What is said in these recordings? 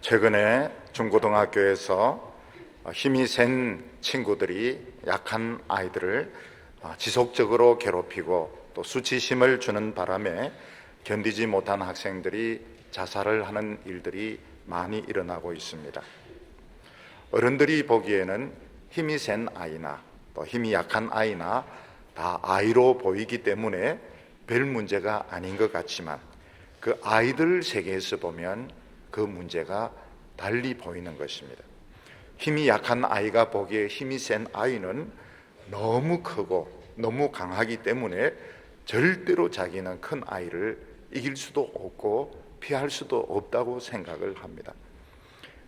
최근에 중고등학교에서 힘이 센 친구들이 약한 아이들을 지속적으로 괴롭히고 또 수치심을 주는 바람에 견디지 못한 학생들이 자살을 하는 일들이 많이 일어나고 있습니다. 어른들이 보기에는 힘이 센 아이나 또 힘이 약한 아이나 다 아이로 보이기 때문에 별 문제가 아닌 것 같지만 그 아이들 세계에서 보면 그 문제가 달리 보이는 것입니다. 힘이 약한 아이가 보기에 힘이 센 아이는 너무 크고 너무 강하기 때문에 절대로 자기는 큰 아이를 이길 수도 없고 피할 수도 없다고 생각을 합니다.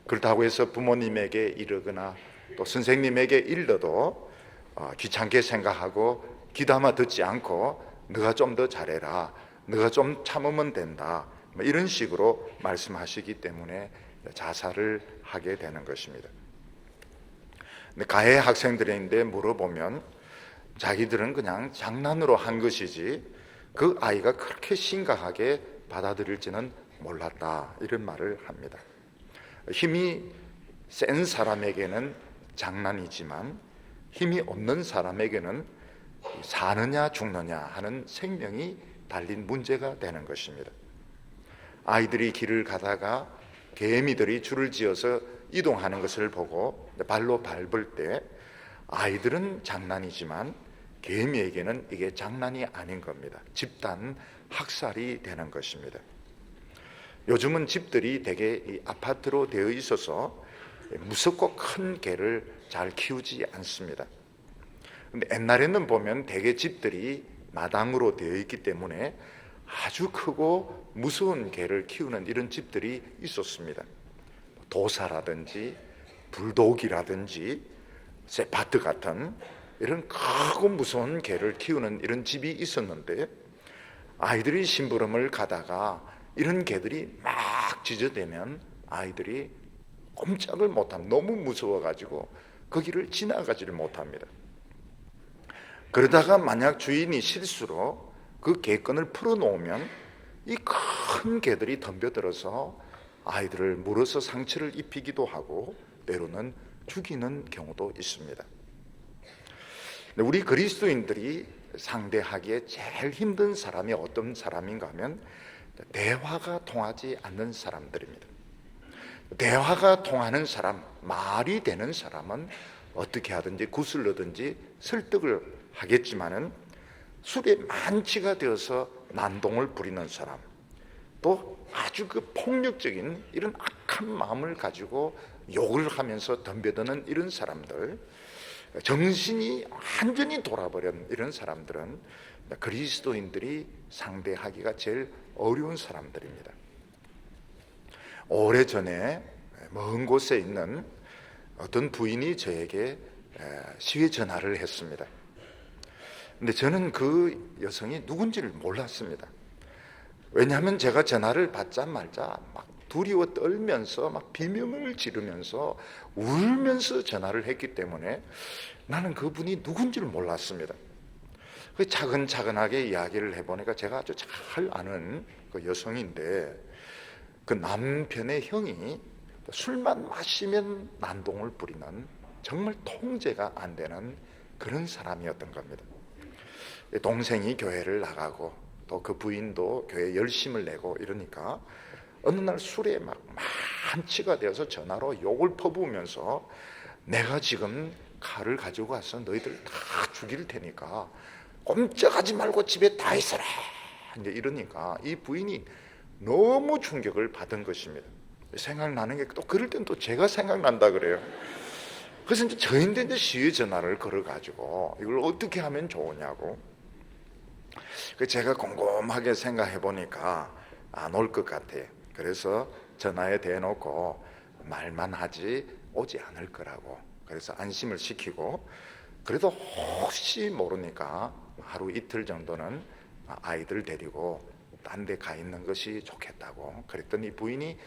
그렇다고 해서 부모님에게 이르거나 또 선생님에게 일러도 귀찮게 생각하고 귀담아 듣지 않고 너가 좀 더 잘해라, 너가 좀 참으면 된다, 이런 식으로 말씀하시기 때문에 자살을 하게 되는 것입니다. 근데 가해 학생들인데 물어보면 자기들은 그냥 장난으로 한 것이지 그 아이가 그렇게 심각하게 받아들일지는 몰랐다, 이런 말을 합니다. 힘이 센 사람에게는 장난이지만 힘이 없는 사람에게는 사느냐 죽느냐 하는 생명이 달린 문제가 되는 것입니다. 아이들이 길을 가다가 개미들이 줄을 지어서 이동하는 것을 보고 발로 밟을 때 아이들은 장난이지만 개미에게는 이게 장난이 아닌 겁니다. 집단 학살이 되는 것입니다. 요즘은 집들이 대개 이 아파트로 되어 있어서 무섭고 큰 개를 잘 키우지 않습니다. 근데 옛날에는 보면 대개 집들이 마당으로 되어 있기 때문에 아주 크고 무서운 개를 키우는 이런 집들이 있었습니다. 도사라든지 불독이라든지 세파트 같은 이런 크고 무서운 개를 키우는 이런 집이 있었는데 아이들이 심부름을 가다가 이런 개들이 막 짖어대면 아이들이 꼼짝을 못합니다. 너무 무서워가지고 거기를 지나가지를 못합니다. 그러다가 만약 주인이 실수로 그 개끈을 풀어놓으면 이 큰 개들이 덤벼들어서 아이들을 물어서 상처를 입히기도 하고 때로는 죽이는 경우도 있습니다. 우리 그리스도인들이 상대하기에 제일 힘든 사람이 어떤 사람인가 하면 대화가 통하지 않는 사람들입니다. 대화가 통하는 사람, 말이 되는 사람은 어떻게 하든지 구슬르든지 설득을 하겠지만은 술에 만취가 되어서 난동을 부리는 사람, 또 아주 그 폭력적인 이런 악한 마음을 가지고 욕을 하면서 덤벼드는 이런 사람들, 정신이 완전히 돌아버린 이런 사람들은 그리스도인들이 상대하기가 제일 어려운 사람들입니다. 오래전에 먼 곳에 있는 어떤 부인이 저에게 시외 전화를 했습니다. 근데 저는 그 여성이 누군지를 몰랐습니다. 왜냐하면 제가 전화를 받자 말자 막 두려워 떨면서 막 비명을 지르면서 울면서 전화를 했기 때문에 나는 그분이 누군지를 몰랐습니다. 차근차근하게 이야기를 해보니까 제가 아주 잘 아는 그 여성인데 그 남편의 형이 술만 마시면 난동을 부리는 정말 통제가 안 되는 그런 사람이었던 겁니다. 동생이 교회를 나가고 또 그 부인도 교회에 열심을 내고 이러니까 어느 날 술에 막 만취가 되어서 전화로 욕을 퍼부으면서 내가 지금 칼을 가지고 와서 너희들 다 죽일 테니까 꼼짝하지 말고 집에 다 있어라, 이제 이러니까 이 부인이 너무 충격을 받은 것입니다. 생각나는 게 또 그럴 땐 또 제가 생각난다 그래요. 그래서 이제 저인데 이제 시위 전화를 걸어가지고 이걸 어떻게 하면 좋으냐고. 제가 곰곰하게 생각해 보니까 안 올 것 같아. 그래서 전화에 대놓고 말만 하지 오지 않을 거라고. 그래서 안심을 시키고 그래도 혹시 모르니까 하루 이틀 정도는 아이들 데리고 딴 데 가 있는 것이 좋겠다고 그랬더니 부인이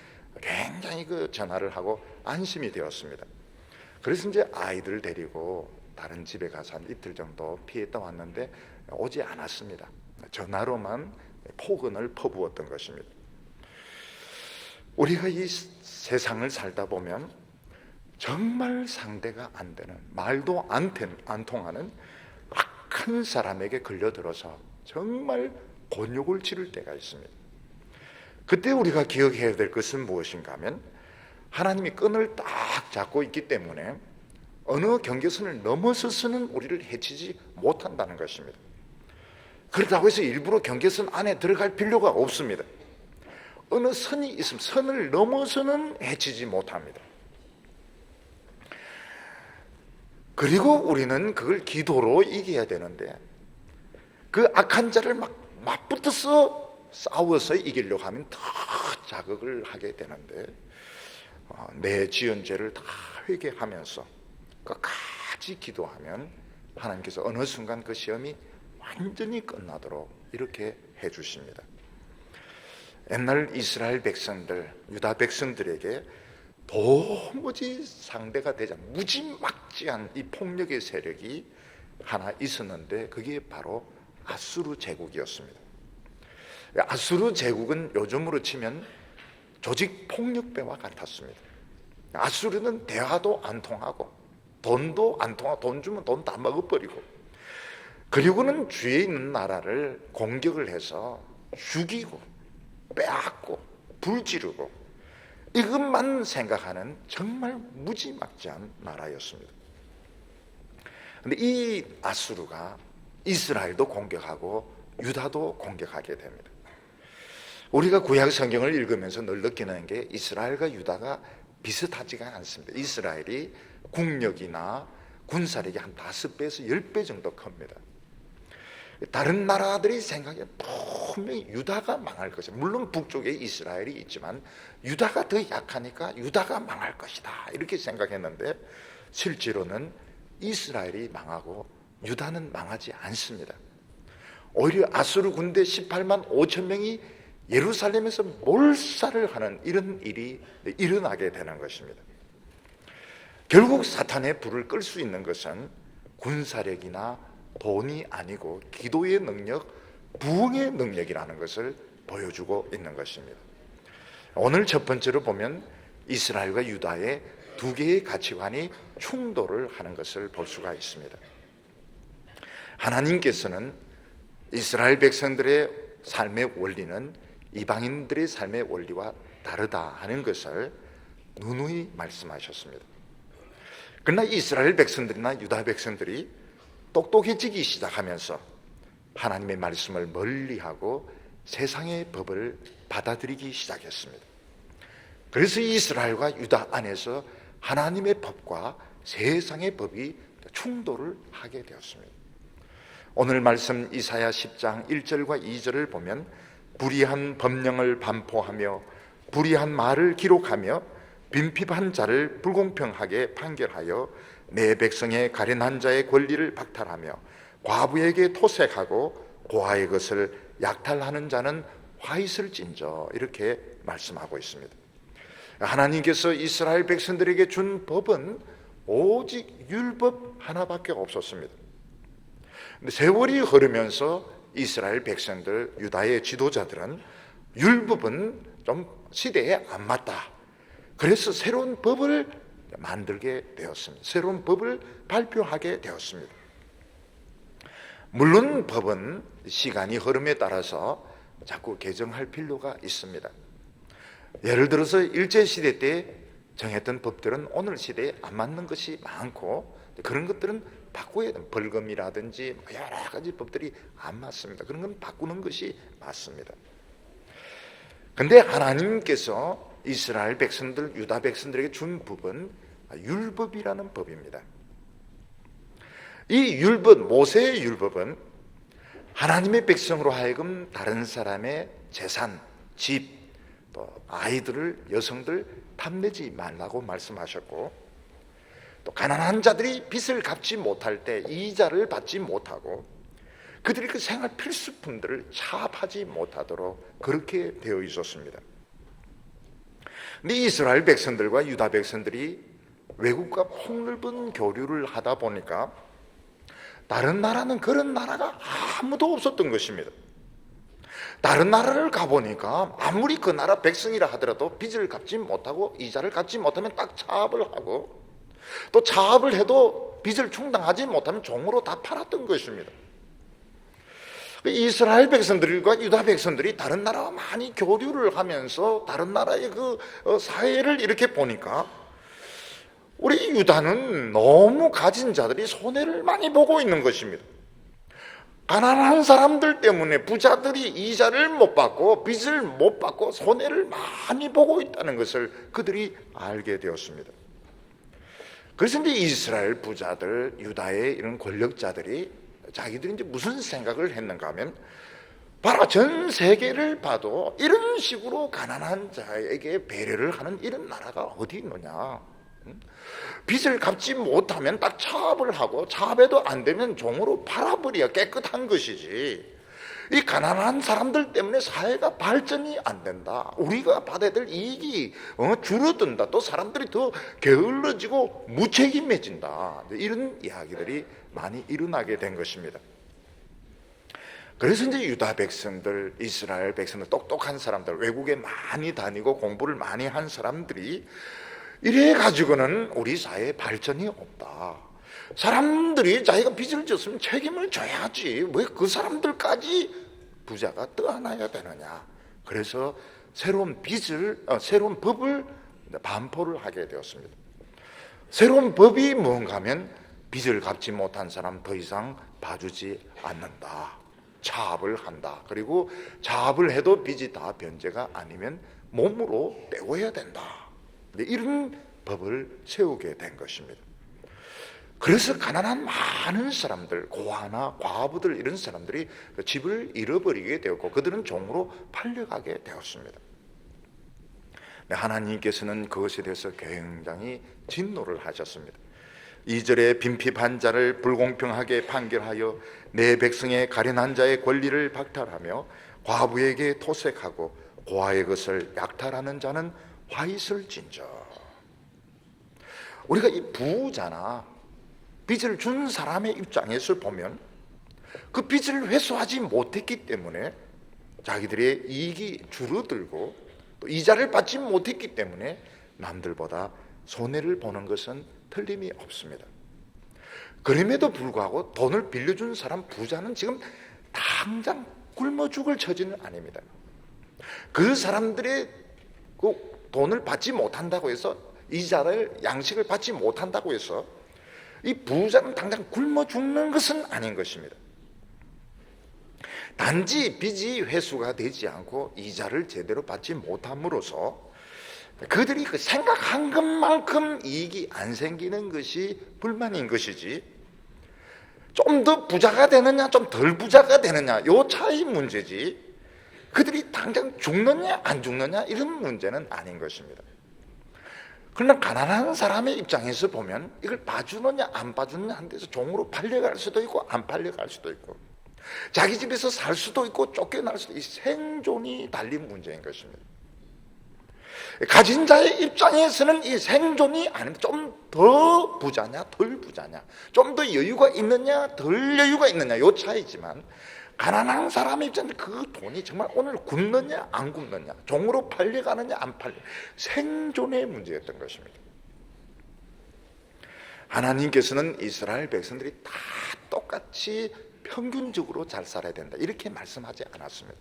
굉장히 그 전화를 하고 안심이 되었습니다. 그래서 이제 아이들 데리고 다른 집에 가서 한 이틀 정도 피했다 왔는데 오지 않았습니다. 전화로만 폭언을 퍼부었던 것입니다. 우리가 이 세상을 살다 보면 정말 상대가 안 되는, 말도 안 통하는 악한 사람에게 걸려들어서 정말 곤욕을 치를 때가 있습니다. 그때 우리가 기억해야 될 것은 무엇인가 하면, 하나님이 끈을 딱 잡고 있기 때문에 어느 경계선을 넘어서서는 우리를 해치지 못한다는 것입니다. 그렇다고 해서 일부러 경계선 안에 들어갈 필요가 없습니다. 어느 선이 있으면 선을 넘어서는 해치지 못합니다. 그리고 우리는 그걸 기도로 이겨야 되는데, 그 악한 자를 막 맞붙어서 싸워서 이기려고 하면 더 자극을 하게 되는데, 내 지은 죄를 다 회개하면서 끝까지 기도하면 하나님께서 어느 순간 그 시험이 완전히 끝나도록 이렇게 해주십니다. 옛날 이스라엘 백성들, 유다 백성들에게 도무지 상대가 되지 않는 무지막지한 이 폭력의 세력이 하나 있었는데, 그게 바로 아수르 제국이었습니다. 아수르 제국은 요즘으로 치면 조직 폭력배와 같았습니다. 아수르는 대화도 안 통하고 돈도 안 통하고, 돈 주면 돈 다 먹어버리고, 그리고는 주위에 있는 나라를 공격을 해서 죽이고 빼앗고 불지르고, 이것만 생각하는 정말 무지막지한 나라였습니다. 그런데 이 아수르가 이스라엘도 공격하고 유다도 공격하게 됩니다. 우리가 구약 성경을 읽으면서 늘 느끼는 게, 이스라엘과 유다가 비슷하지가 않습니다. 이스라엘이 국력이나 군사력이 한 5배에서 10배 정도 큽니다. 다른 나라들이 생각에 분명히 유다가 망할 것이다. 물론 북쪽에 이스라엘이 있지만 유다가 더 약하니까 유다가 망할 것이다, 이렇게 생각했는데, 실제로는 이스라엘이 망하고 유다는 망하지 않습니다. 오히려 아수르 군대 18만 5천 명이 예루살렘에서 몰살을 하는 이런 일이 일어나게 되는 것입니다. 결국 사탄의 불을 끌 수 있는 것은 군사력이나 돈이 아니고 기도의 능력, 부흥의 능력이라는 것을 보여주고 있는 것입니다. 오늘 첫 번째로 보면 이스라엘과 유다의 두 개의 가치관이 충돌을 하는 것을 볼 수가 있습니다. 하나님께서는 이스라엘 백성들의 삶의 원리는 이방인들의 삶의 원리와 다르다 하는 것을 누누이 말씀하셨습니다. 그러나 이스라엘 백성들이나 유다 백성들이 똑똑해지기 시작하면서 하나님의 말씀을 멀리하고 세상의 법을 받아들이기 시작했습니다. 그래서 이스라엘과 유다 안에서 하나님의 법과 세상의 법이 충돌을 하게 되었습니다. 오늘 말씀 이사야 10장 1절과 2절을 보면, 불의한 법령을 반포하며 불의한 말을 기록하며 빈핍한 자를 불공평하게 판결하여 내 백성의 가련한 자의 권리를 박탈하며 과부에게 토색하고 고아의 것을 약탈하는 자는 화 있을진저, 이렇게 말씀하고 있습니다. 하나님께서 이스라엘 백성들에게 준 법은 오직 율법 하나밖에 없었습니다. 근데 세월이 흐르면서 이스라엘 백성들, 유다의 지도자들은 율법은 좀 시대에 안 맞다, 그래서 새로운 법을 만들게 되었습니다. 새로운 법을 발표하게 되었습니다. 물론 법은 시간이 흐름에 따라서 자꾸 개정할 필요가 있습니다. 예를 들어서 일제시대 때 정했던 법들은 오늘 시대에 안 맞는 것이 많고, 그런 것들은 바꿔야 돼요. 벌금이라든지 여러 가지 법들이 안 맞습니다. 그런 건 바꾸는 것이 맞습니다. 그런데 하나님께서 이스라엘 백성들, 유다 백성들에게 준 법은 율법이라는 법입니다. 이 율법, 모세의 율법은 하나님의 백성으로 하여금 다른 사람의 재산, 집, 또 아이들을, 여성들 탐내지 말라고 말씀하셨고, 또 가난한 자들이 빚을 갚지 못할 때 이자를 받지 못하고, 그들이 그 생활 필수품들을 차압하지 못하도록 그렇게 되어 있었습니다. 근데 이스라엘 백성들과 유다 백성들이 외국과 폭넓은 교류를 하다 보니까 다른 나라는 그런 나라가 아무도 없었던 것입니다. 다른 나라를 가보니까 아무리 그 나라 백성이라 하더라도 빚을 갚지 못하고 이자를 갚지 못하면 딱 차압을 하고, 또 차압을 해도 빚을 충당하지 못하면 종으로 다 팔았던 것입니다. 이스라엘 백성들과 유다 백성들이 다른 나라와 많이 교류를 하면서 다른 나라의 그 사회를 이렇게 보니까 우리 유다는 너무 가진 자들이 손해를 많이 보고 있는 것입니다. 가난한 사람들 때문에 부자들이 이자를 못 받고 빚을 못 받고 손해를 많이 보고 있다는 것을 그들이 알게 되었습니다. 그래서 이제 이스라엘 부자들, 유다의 이런 권력자들이 자기들이 이제 무슨 생각을 했는가 하면, 바로 전 세계를 봐도 이런 식으로 가난한 자에게 배려를 하는 이런 나라가 어디 있느냐. 빚을 갚지 못하면 딱 차압을 하고, 차압해도 안 되면 종으로 팔아버려야 깨끗한 것이지, 이 가난한 사람들 때문에 사회가 발전이 안 된다, 우리가 받아야 될 이익이 줄어든다, 또 사람들이 더 게을러지고 무책임해진다, 이런 이야기들이 많이 일어나게 된 것입니다. 그래서 이제 유다 백성들, 이스라엘 백성들, 똑똑한 사람들, 외국에 많이 다니고 공부를 많이 한 사람들이 이래 가지고는 우리 사회에 발전이 없다, 사람들이 자기가 빚을 졌으면 책임을 져야지 왜 그 사람들까지 부자가 떠안아야 되느냐. 그래서 새로운 법을 반포를 하게 되었습니다. 새로운 법이 뭔가 하면, 빚을 갚지 못한 사람 더 이상 봐주지 않는다, 차압을 한다. 그리고 차압을 해도 빚이 다 변제가 아니면 몸으로 때워야 된다. 이런 법을 세우게 된 것입니다. 그래서 가난한 많은 사람들, 고아나 과부들, 이런 사람들이 집을 잃어버리게 되었고 그들은 종으로 팔려가게 되었습니다. 하나님께서는 그것에 대해서 굉장히 진노를 하셨습니다. 2절에 빈핍한 자를 불공평하게 판결하여 내 백성의 가련한 자의 권리를 박탈하며 과부에게 토색하고 고아의 것을 약탈하는 자는 화 있을 진저. 우리가 이 부자나 빚을 준 사람의 입장에서 보면 그 빚을 회수하지 못했기 때문에 자기들의 이익이 줄어들고 또 이자를 받지 못했기 때문에 남들보다 손해를 보는 것은 틀림이 없습니다. 그럼에도 불구하고 돈을 빌려준 사람, 부자는 지금 당장 굶어 죽을 처지는 아닙니다. 그 사람들의 그 돈을 받지 못한다고 해서, 이자를 양식을 받지 못한다고 해서 이 부자는 당장 굶어 죽는 것은 아닌 것입니다. 단지 빚이 회수가 되지 않고 이자를 제대로 받지 못함으로써 그들이 그 생각한 것만큼 이익이 안 생기는 것이 불만인 것이지, 좀 더 부자가 되느냐 좀 덜 부자가 되느냐 요 차이 문제지, 그들이 당장 죽느냐 안 죽느냐 이런 문제는 아닌 것입니다. 그러나 가난한 사람의 입장에서 보면 이걸 봐주느냐 안 봐주느냐 하는 데서 종으로 팔려갈 수도 있고 안 팔려갈 수도 있고, 자기 집에서 살 수도 있고 쫓겨날 수도 있고, 생존이 달린 문제인 것입니다. 가진 자의 입장에서는 이 생존이 아니면 좀 더 부자냐 덜 부자냐, 좀 더 여유가 있느냐 덜 여유가 있느냐 요 차이지만, 가난한 사람의 입장에서 그 돈이 정말 오늘 굶느냐 안 굶느냐, 종으로 팔려가느냐 안 팔려, 생존의 문제였던 것입니다. 하나님께서는 이스라엘 백성들이 다 똑같이 평균적으로 잘 살아야 된다 이렇게 말씀하지 않았습니다.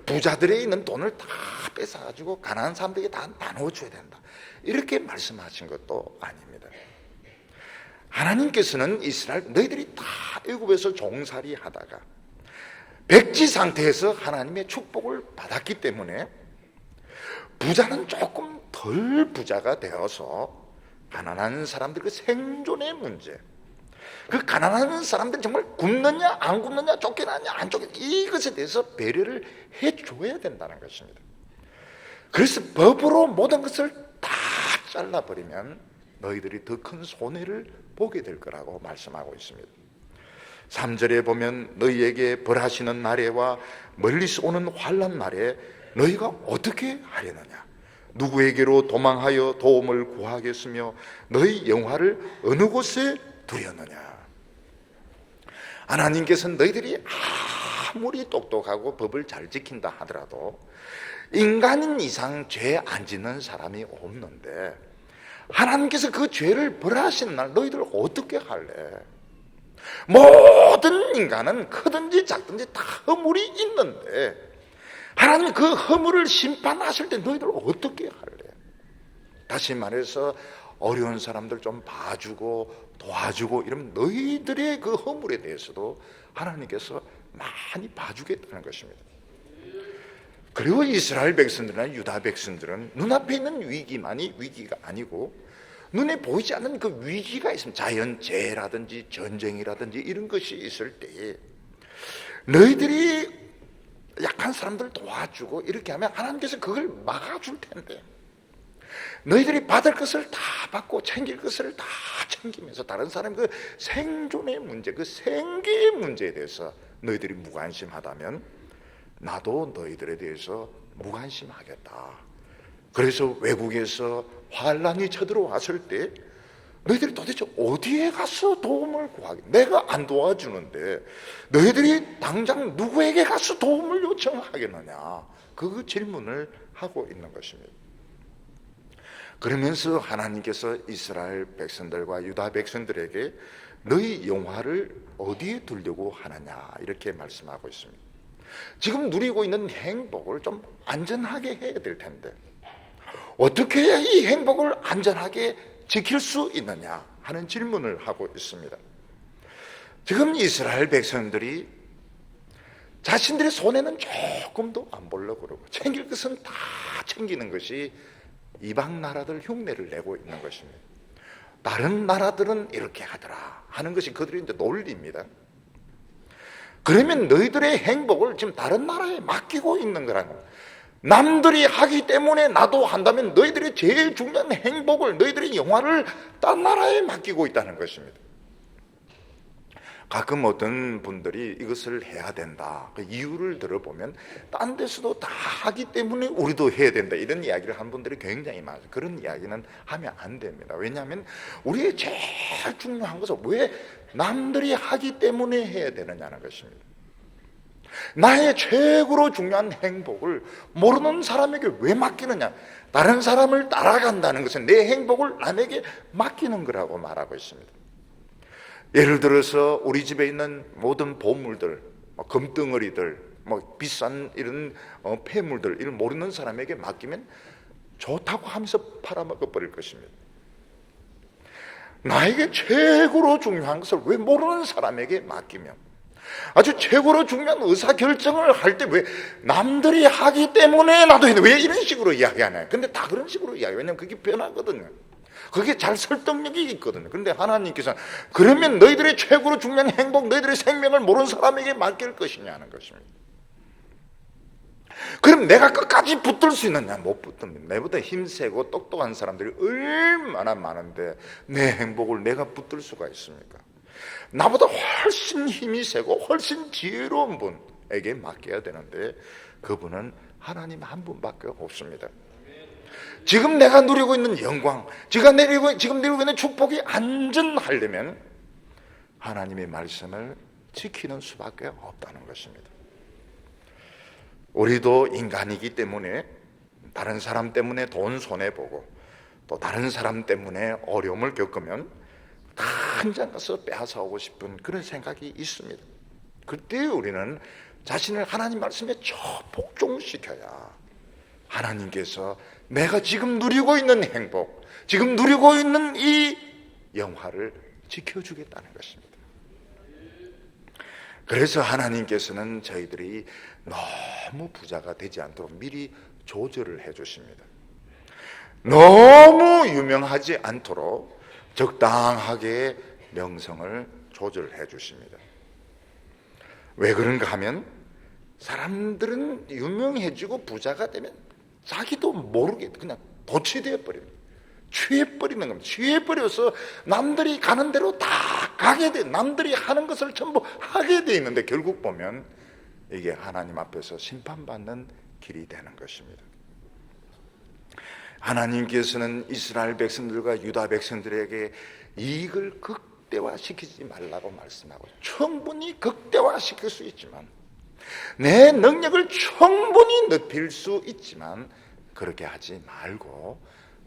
부자들에 있는 돈을 다 뺏어가지고 가난한 사람들에게 다 나눠줘야 된다 이렇게 말씀하신 것도 아닙니다. 하나님께서는 이스라엘, 너희들이 다 애굽에서 종살이 하다가 백지 상태에서 하나님의 축복을 받았기 때문에 부자는 조금 덜 부자가 되어서 가난한 사람들 그 생존의 문제, 그 가난한 사람들은 정말 굶느냐 안 굶느냐, 쫓겨나냐 안 쫓겨나냐 이것에 대해서 배려를 해줘야 된다는 것입니다. 그래서 법으로 모든 것을 다 잘라버리면 너희들이 더 큰 손해를 보게 될 거라고 말씀하고 있습니다. 3절에 보면 너희에게 벌하시는 날에와 멀리서 오는 환난 날에 너희가 어떻게 하려느냐, 누구에게로 도망하여 도움을 구하겠으며 너희 영화를 어느 곳에 두려느냐. 하나님께서는 너희들이 아무리 똑똑하고 법을 잘 지킨다 하더라도 인간인 이상 죄 안 짓는 사람이 없는데 하나님께서 그 죄를 벌하시는 날 너희들 어떻게 할래? 모든 인간은 크든지 작든지 다 허물이 있는데 하나님 그 허물을 심판하실 때 너희들 어떻게 할래? 다시 말해서 어려운 사람들 좀 봐주고 도와주고 이러면 너희들의 그 허물에 대해서도 하나님께서 많이 봐주겠다는 것입니다. 그리고 이스라엘 백성들이나 유다 백성들은 눈앞에 있는 위기만이 위기가 아니고 눈에 보이지 않는 그 위기가 있으면 자연재해라든지 전쟁이라든지 이런 것이 있을 때에 너희들이 약한 사람들 도와주고 이렇게 하면 하나님께서 그걸 막아줄 텐데 너희들이 받을 것을 다 받고 챙길 것을 다 챙기면서 다른 사람의 그 생존의 문제, 그 생계의 문제에 대해서 너희들이 무관심하다면 나도 너희들에 대해서 무관심하겠다. 그래서 외국에서 환란이 쳐들어왔을 때 너희들이 도대체 어디에 가서 도움을 구하겠냐? 내가 안 도와주는데 너희들이 당장 누구에게 가서 도움을 요청하겠느냐? 그 질문을 하고 있는 것입니다. 그러면서 하나님께서 이스라엘 백성들과 유다 백성들에게 너희 영화를 어디에 두려고 하느냐 이렇게 말씀하고 있습니다. 지금 누리고 있는 행복을 좀 안전하게 해야 될 텐데 어떻게 해야 이 행복을 안전하게 지킬 수 있느냐 하는 질문을 하고 있습니다. 지금 이스라엘 백성들이 자신들의 손에는 조금도 안 보려고 그러고 챙길 것은 다 챙기는 것이 이방 나라들 흉내를 내고 있는 것입니다. 다른 나라들은 이렇게 하더라 하는 것이 그들의 논리입니다. 그러면 너희들의 행복을 지금 다른 나라에 맡기고 있는 거라는 거예요. 남들이 하기 때문에 나도 한다면 너희들의 제일 중요한 행복을 너희들의 영화를 딴 나라에 맡기고 있다는 것입니다. 가끔 어떤 분들이 이것을 해야 된다 그 이유를 들어보면 딴 데서도 다 하기 때문에 우리도 해야 된다 이런 이야기를 하는 분들이 굉장히 많아요. 그런 이야기는 하면 안 됩니다. 왜냐하면 우리의 제일 중요한 것은 왜 남들이 하기 때문에 해야 되느냐는 것입니다. 나의 최고로 중요한 행복을 모르는 사람에게 왜 맡기느냐? 다른 사람을 따라간다는 것은 내 행복을 남에게 맡기는 거라고 말하고 있습니다. 예를 들어서 우리 집에 있는 모든 보물들, 금덩어리들, 비싼 이런 폐물들 이런 모르는 사람에게 맡기면 좋다고 하면서 팔아먹어 버릴 것입니다. 나에게 최고로 중요한 것을 왜 모르는 사람에게 맡기며 아주 최고로 중요한 의사결정을 할 때 왜 남들이 하기 때문에 나도 해야 돼 왜 이런 식으로 이야기하냐? 근데 다 그런 식으로 이야기해요. 왜냐하면 그게 변하거든요. 그게 잘 설득력이 있거든요. 그런데 하나님께서는 그러면 너희들의 최고로 중요한 행복, 너희들의 생명을 모르는 사람에게 맡길 것이냐는 것입니다. 그럼 내가 끝까지 붙들 수 있느냐? 못 붙듭니다. 내보다 힘세고 똑똑한 사람들이 얼마나 많은데 내 행복을 내가 붙들 수가 있습니까? 나보다 훨씬 힘이 세고 훨씬 지혜로운 분에게 맡겨야 되는데 그분은 하나님 한 분밖에 없습니다. 지금 내가 누리고 있는 영광, 지금 누리고 있는 축복이 안전하려면 하나님의 말씀을 지키는 수밖에 없다는 것입니다. 우리도 인간이기 때문에 다른 사람 때문에 돈 손해보고 또 다른 사람 때문에 어려움을 겪으면 당장 가서 빼앗아오고 싶은 그런 생각이 있습니다. 그때 우리는 자신을 하나님 말씀에 복종시켜야 하나님께서 내가 지금 누리고 있는 행복, 지금 누리고 있는 이 영화를 지켜주겠다는 것입니다. 그래서 하나님께서는 저희들이 너무 부자가 되지 않도록 미리 조절을 해 주십니다. 너무 유명하지 않도록 적당하게 명성을 조절해 주십니다. 왜 그런가 하면 사람들은 유명해지고 부자가 되면 자기도 모르게 그냥 도취되어 버립니다. 취해버리는 겁니다. 취해버려서 남들이 가는 대로 다 가게 돼. 남들이 하는 것을 전부 하게 돼 있는데 결국 보면 이게 하나님 앞에서 심판받는 길이 되는 것입니다. 하나님께서는 이스라엘 백성들과 유다 백성들에게 이익을 극대화시키지 말라고 말씀하고 충분히 극대화시킬 수 있지만 내 능력을 충분히 높일 수 있지만 그렇게 하지 말고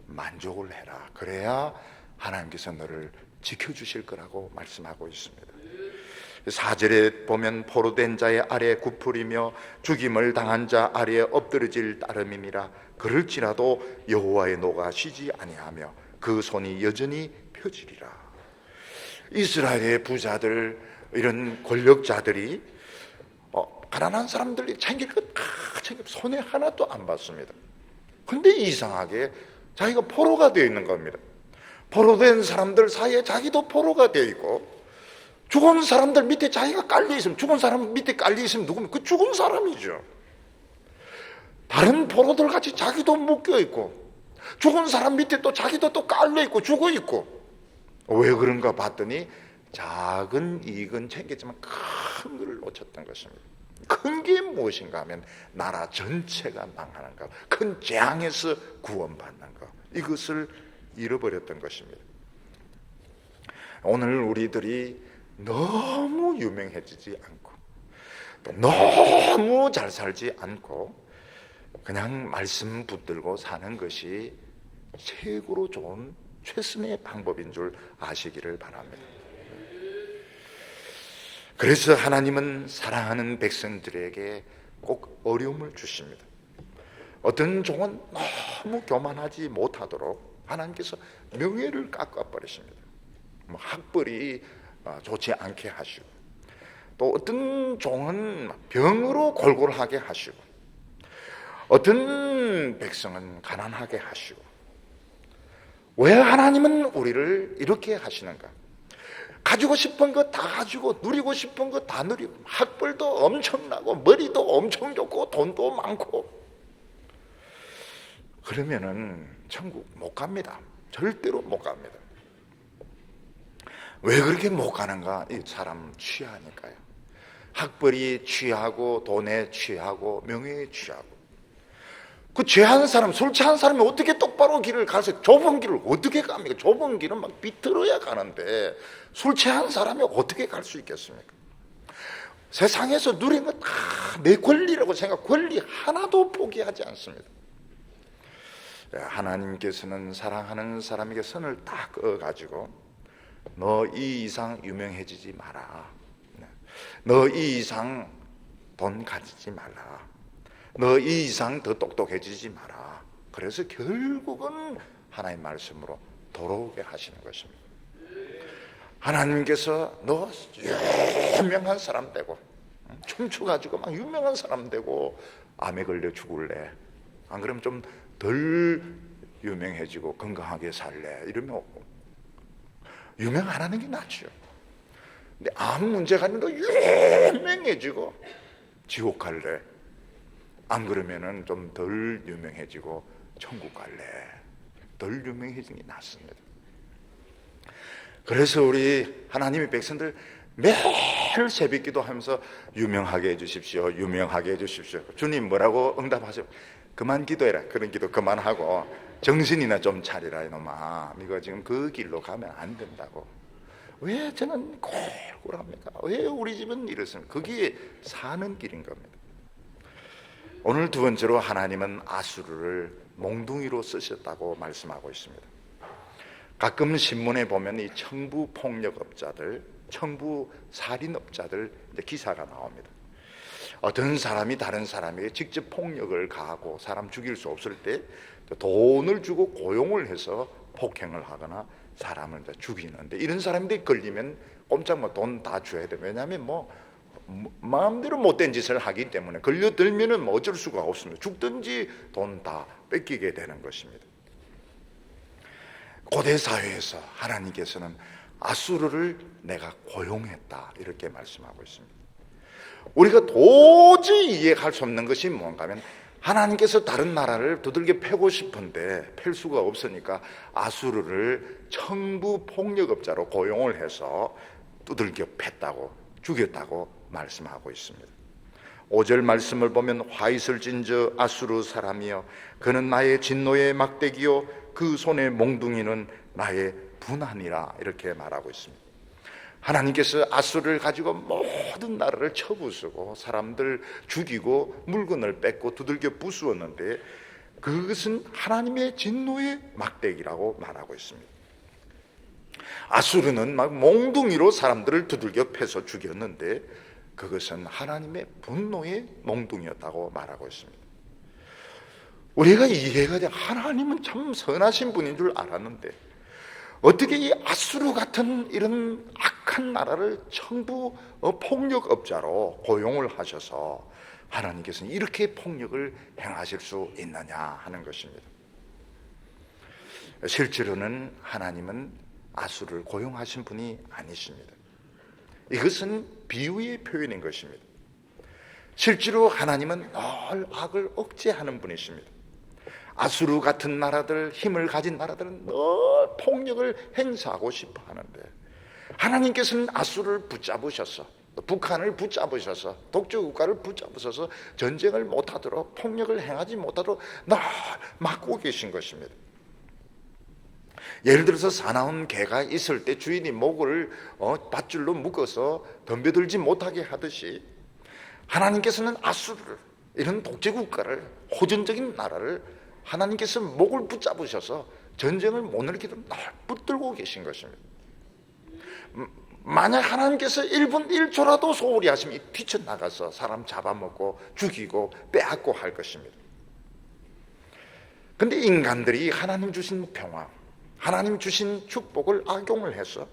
만족을 해라. 그래야 하나님께서 너를 지켜주실 거라고 말씀하고 있습니다. 4절에 보면 포로된 자의 아래에 굽으리며 죽임을 당한 자 아래에 엎드러질 따름임이라. 그럴지라도 여호와의 노가 쉬지 아니하며 그 손이 여전히 펴지리라. 이스라엘의 부자들, 이런 권력자들이 가난한 사람들이 챙길 것 다 챙겨 손에 하나도 안 받습니다. 근데 이상하게 자기가 포로가 되어 있는 겁니다. 포로된 사람들 사이에 자기도 포로가 되어 있고, 죽은 사람들 밑에 자기가 깔려 있으면, 죽은 사람 밑에 깔려 있으면 누구면 그 죽은 사람이죠. 다른 포로들 같이 자기도 묶여 있고, 죽은 사람 밑에 또 자기도 또 깔려 있고 죽어 있고. 왜 그런가 봤더니 작은 이익은 챙겼지만 큰 걸 놓쳤던 것입니다. 큰 게 무엇인가 하면 나라 전체가 망하는 것, 큰 재앙에서 구원받는 것, 이것을 잃어버렸던 것입니다. 오늘 우리들이 너무 유명해지지 않고 또 너무 잘 살지 않고 그냥 말씀 붙들고 사는 것이 최고로 좋은 최선의 방법인 줄 아시기를 바랍니다. 그래서 하나님은 사랑하는 백성들에게 꼭 어려움을 주십니다. 어떤 종은 너무 교만하지 못하도록 하나님께서 명예를 깎아버리십니다. 학벌이 좋지 않게 하시고, 또 어떤 종은 병으로 골골하게 하시고, 어떤 백성은 가난하게 하시고. 왜 하나님은 우리를 이렇게 하시는가? 가지고 싶은 거 다 가지고, 누리고 싶은 거 다 누리고, 학벌도 엄청나고 머리도 엄청 좋고 돈도 많고, 그러면은 천국 못 갑니다. 절대로 못 갑니다. 왜 그렇게 못 가는가? 이 사람 취하니까요. 학벌이 취하고 돈에 취하고 명예에 취하고. 그 죄한 사람, 술 취한 사람이 어떻게 똑바로 길을 가서 좁은 길을 어떻게 갑니까? 좁은 길은 막 비틀어야 가는데 술 취한 사람이 어떻게 갈 수 있겠습니까? 세상에서 누린 거 다 내 권리라고 생각, 권리 하나도 포기하지 않습니다. 하나님께서는 사랑하는 사람에게 선을 딱 그어가지고 너 이 이상 유명해지지 마라, 너 이 이상 돈 가지지 말라, 너 이 이상 더 똑똑해지지 마라. 그래서 결국은 하나님 말씀으로 돌아오게 하시는 것입니다. 하나님께서 너 유명한 사람 되고 춤춰가지고 막 유명한 사람 되고 암에 걸려 죽을래? 안 그러면 좀 덜 유명해지고 건강하게 살래? 이러면 유명 안 하는 게 낫죠. 근데 아무 문제가 있는데 유명해지고 지옥 갈래? 안 그러면은 좀 덜 유명해지고 천국 갈래? 덜 유명해지는 게 낫습니다. 그래서 우리 하나님의 백성들 매일 새벽기도 하면서 유명하게 해주십시오, 유명하게 해주십시오. 주님 뭐라고 응답하세요? 그만 기도해라. 그런 기도 그만하고 정신이나 좀 차리라 이놈아. 이거 지금 그 길로 가면 안 된다고. 왜 저는 꼴꼴합니까? 왜 우리 집은 이렇습니까? 그게 사는 길인 겁니다. 오늘 두 번째로 하나님은 아수르를 몽둥이로 쓰셨다고 말씀하고 있습니다. 가끔 신문에 보면 이 청부 폭력업자들, 청부 살인업자들 기사가 나옵니다. 어떤 사람이 다른 사람에게 직접 폭력을 가하고 사람 죽일 수 없을 때 돈을 주고 고용을 해서 폭행을 하거나 사람을 죽이는데, 이런 사람들이 걸리면 꼼짝 못 돈 다 줘야 돼요. 왜냐하면 마음대로 못된 짓을 하기 때문에 걸려들면은 어쩔 수가 없습니다. 죽든지 돈 다 뺏기게 되는 것입니다. 고대 사회에서 하나님께서는 아수르를 내가 고용했다 이렇게 말씀하고 있습니다. 우리가 도저히 이해할 수 없는 것이 뭔가 하면 하나님께서 다른 나라를 두들겨 패고 싶은데 팰 수가 없으니까 아수르를 청부 폭력업자로 고용을 해서 두들겨 팼다고, 죽였다고 말씀하고 있습니다. 5절 말씀을 보면 화잇을 찐저 아수르 사람이여 그는 나의 진노의 막대기요 그 손의 몽둥이는 나의 분한이라 이렇게 말하고 있습니다. 하나님께서 아수르를 가지고 모든 나라를 쳐부수고 사람들 죽이고 물건을 뺏고 두들겨 부수었는데 그것은 하나님의 진노의 막대기라고 말하고 있습니다. 아수르는 막 몽둥이로 사람들을 두들겨 패서 죽였는데 그것은 하나님의 분노의 몽둥이였다고 말하고 있습니다. 우리가 이해가 돼. 하나님은 참 선하신 분인 줄 알았는데 어떻게 이 아수르 같은 이런 악한 나라를 전부 폭력업자로 고용을 하셔서 하나님께서는 이렇게 폭력을 행하실 수 있느냐 하는 것입니다. 실제로는 하나님은 아수르를 고용하신 분이 아니십니다. 이것은 비유의 표현인 것입니다. 실제로 하나님은 늘 악을 억제하는 분이십니다. 아수르 같은 나라들, 힘을 가진 나라들은 늘 폭력을 행사하고 싶어 하는데 하나님께서는 아수르를 붙잡으셔서 북한을 붙잡으셔서 독재국가를 붙잡으셔서 전쟁을 못하도록 폭력을 행하지 못하도록 늘 막고 계신 것입니다. 예를 들어서 사나운 개가 있을 때 주인이 목을 밧줄로 묶어서 덤벼들지 못하게 하듯이 하나님께서는 아수르를, 이런 독재국가를, 호전적인 나라를 하나님께서 목을 붙잡으셔서 전쟁을 못 일으키도록 늘 붙들고 계신 것입니다. 만약 하나님께서 1분 1초라도 소홀히 하시면 뛰쳐나가서 사람 잡아먹고 죽이고 빼앗고 할 것입니다. 그런데 인간들이 하나님 주신 평화, 하나님 주신 축복을 악용을 해서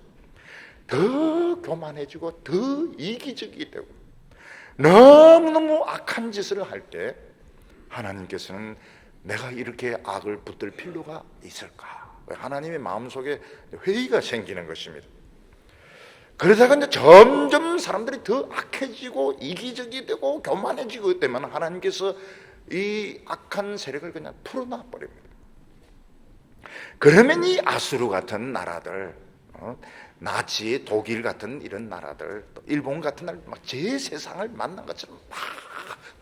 더 교만해지고 더 이기적이 되고 너무너무 악한 짓을 할 때 하나님께서는 내가 이렇게 악을 붙들 필요가 있을까? 하나님의 마음속에 회의가 생기는 것입니다. 그러다가 이제 점점 사람들이 더 악해지고 이기적이 되고 교만해지고 되면 하나님께서 이 악한 세력을 그냥 풀어놔 버립니다. 그러면 이 아수르 같은 나라들, 나치, 독일 같은 이런 나라들, 또 일본 같은 나라들 막 제 세상을 만난 것처럼 막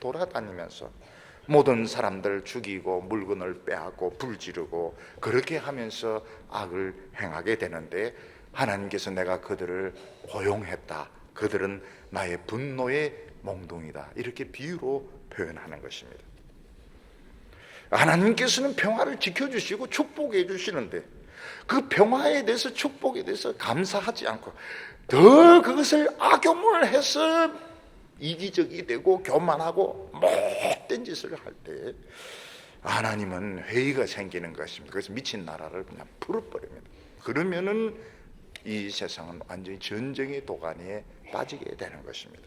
돌아다니면서 모든 사람들 죽이고 물건을 빼앗고 불지르고 그렇게 하면서 악을 행하게 되는데 하나님께서 내가 그들을 고용했다, 그들은 나의 분노의 몽둥이다, 이렇게 비유로 표현하는 것입니다. 하나님께서는 평화를 지켜주시고 축복해 주시는데 그 평화에 대해서, 축복에 대해서 감사하지 않고 더 그것을 악용을 해서 이기적이 되고 교만하고 못된 짓을 할 때 하나님은 회의가 생기는 것입니다. 그래서 미친 나라를 그냥 풀어버립니다. 그러면은 이 세상은 완전히 전쟁의 도가니에 빠지게 되는 것입니다.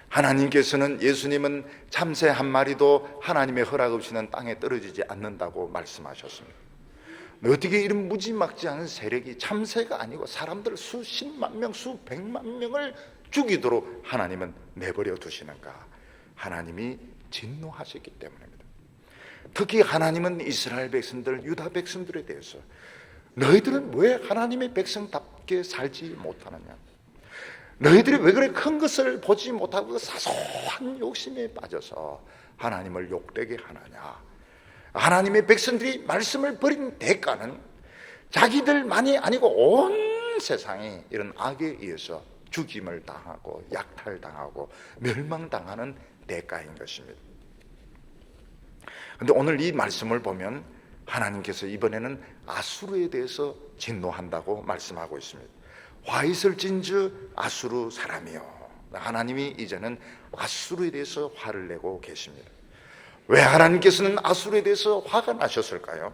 하나님께서는, 예수님은 참새 한 마리도 하나님의 허락 없이는 땅에 떨어지지 않는다고 말씀하셨습니다. 어떻게 이런 무지막지한 세력이 참새가 아니고 사람들 수십만 명, 수백만 명을 죽이도록 하나님은 내버려 두시는가? 하나님이 진노하셨기 때문입니다. 특히 하나님은 이스라엘 백성들, 유다 백성들에 대해서 너희들은 왜 하나님의 백성답게 살지 못하느냐? 너희들이 왜 그래 큰 것을 보지 못하고 사소한 욕심에 빠져서 하나님을 욕되게 하느냐? 하나님의 백성들이 말씀을 버린 대가는 자기들만이 아니고 온 세상이 이런 악에 의해서 죽임을 당하고 약탈당하고 멸망당하는 대가인 것입니다. 그런데 오늘 이 말씀을 보면 하나님께서 이번에는 아수르에 대해서 진노한다고 말씀하고 있습니다. 화 있을진저 아수르 사람이요. 하나님이 이제는 아수르에 대해서 화를 내고 계십니다. 왜 하나님께서는 아수르에 대해서 화가 나셨을까요?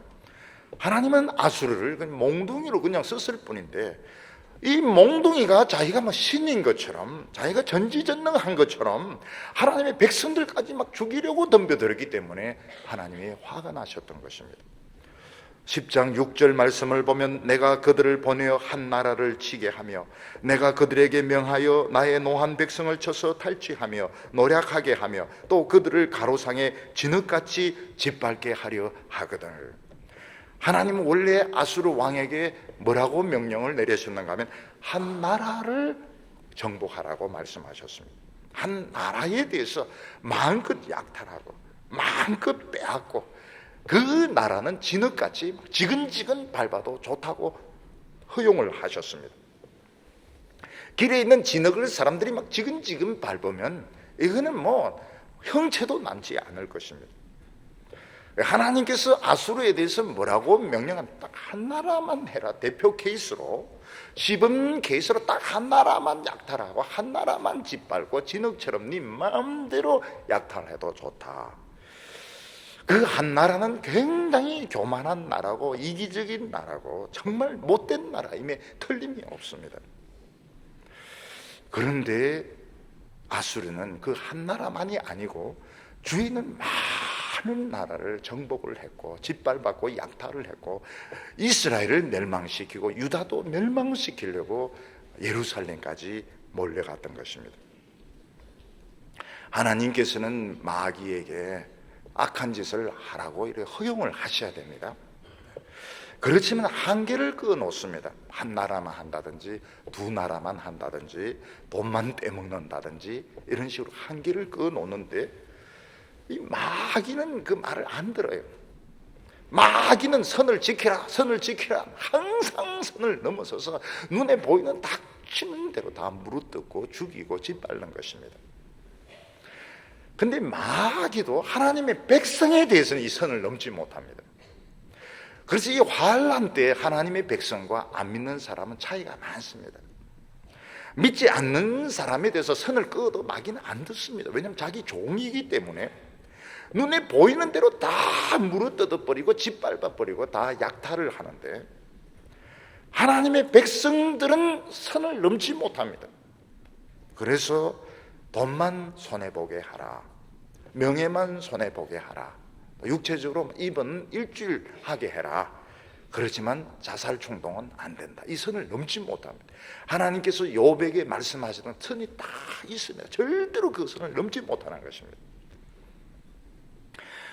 하나님은 아수르를 몽둥이로 그냥 썼을 뿐인데 이 몽둥이가 자기가 막 신인 것처럼, 자기가 전지전능한 것처럼 하나님의 백성들까지 막 죽이려고 덤벼들었기 때문에 하나님이 화가 나셨던 것입니다. 10장 6절 말씀을 보면 내가 그들을 보내어 한 나라를 치게 하며 내가 그들에게 명하여 나의 노한 백성을 쳐서 탈취하며 노략하게 하며 또 그들을 가로상에 진흙같이 짓밟게 하려 하거든. 하나님은 원래 아수르 왕에게 뭐라고 명령을 내리셨는가 하면 한 나라를 정복하라고 말씀하셨습니다. 한 나라에 대해서 마음껏 약탈하고 마음껏 빼앗고 그 나라는 진흙같이 지근지근 밟아도 좋다고 허용을 하셨습니다. 길에 있는 진흙을 사람들이 막 지근지근 밟으면 이거는 뭐 형체도 남지 않을 것입니다. 하나님께서 아수르에 대해서 뭐라고 명령한? 딱 한 나라만 해라. 대표 케이스로, 시범 케이스로 딱 한 나라만 약탈하고 한 나라만 짓밟고 진흙처럼 네 마음대로 약탈해도 좋다. 그 한 나라는 굉장히 교만한 나라고 이기적인 나라고 정말 못된 나라임에 틀림이 없습니다. 그런데 아수르는 그 한 나라만이 아니고 주위에 있는 많은 나라를 정복을 했고 짓밟았고 약탈을 했고 이스라엘을 멸망시키고 유다도 멸망시키려고 예루살렘까지 몰려갔던 것입니다. 하나님께서는 마귀에게 악한 짓을 하라고 이렇게 허용을 하셔야 됩니다. 그렇지만 한계를 그어놓습니다. 한 나라만 한다든지 두 나라만 한다든지 돈만 떼먹는다든지 이런 식으로 한계를 그어놓는데 이 마귀는 그 말을 안 들어요. 마귀는 선을 지키라, 선을 지키라. 항상 선을 넘어서서 눈에 보이는 닥치는 대로 다 물어뜯고 죽이고 짓밟는 것입니다. 근데 마귀도 하나님의 백성에 대해서는 이 선을 넘지 못합니다. 그래서 이 환난 때 하나님의 백성과 안 믿는 사람은 차이가 많습니다. 믿지 않는 사람에 대해서 선을 그어도 마귀는 안 듣습니다. 왜냐하면 자기 종이기 때문에 눈에 보이는 대로 다 물어뜯어버리고 짓밟아버리고 다 약탈을 하는데 하나님의 백성들은 선을 넘지 못합니다. 그래서 돈만 손해보게 하라, 명예만 손해보게 하라, 육체적으로 입은 일주일 하게 해라. 그렇지만 자살 충동은 안 된다. 이 선을 넘지 못합니다. 하나님께서 욥에게 말씀하시던 선이 다 있습니다. 절대로 그 선을 넘지 못하는 것입니다.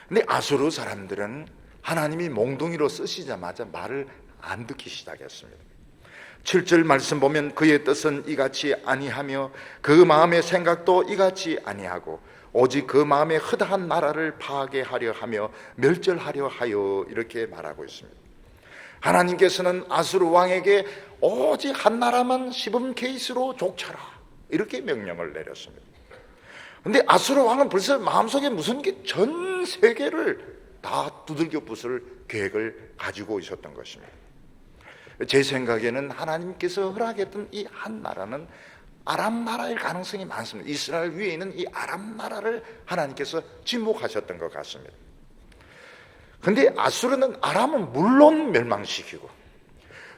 근데 아수르 사람들은 하나님이 몽둥이로 쓰시자마자 말을 안 듣기 시작했습니다. 7절 말씀 보면 그의 뜻은 이같이 아니하며 그 마음의 생각도 이같이 아니하고 오직 그 마음에 허다한 나라를 파괴하려 하며 멸절하려 하여 이렇게 말하고 있습니다. 하나님께서는 아수르 왕에게 오직 한 나라만 시범 케이스로 족쳐라 이렇게 명령을 내렸습니다. 그런데 아수르 왕은 벌써 마음속에 무슨 전 세계를 다 두들겨 부술 계획을 가지고 있었던 것입니다. 제 생각에는 하나님께서 허락했던 이 한 나라는 아람 나라일 가능성이 많습니다. 이스라엘 위에 있는 이 아람 나라를 하나님께서 지목하셨던 것 같습니다. 그런데 아수르는 아람은 물론 멸망시키고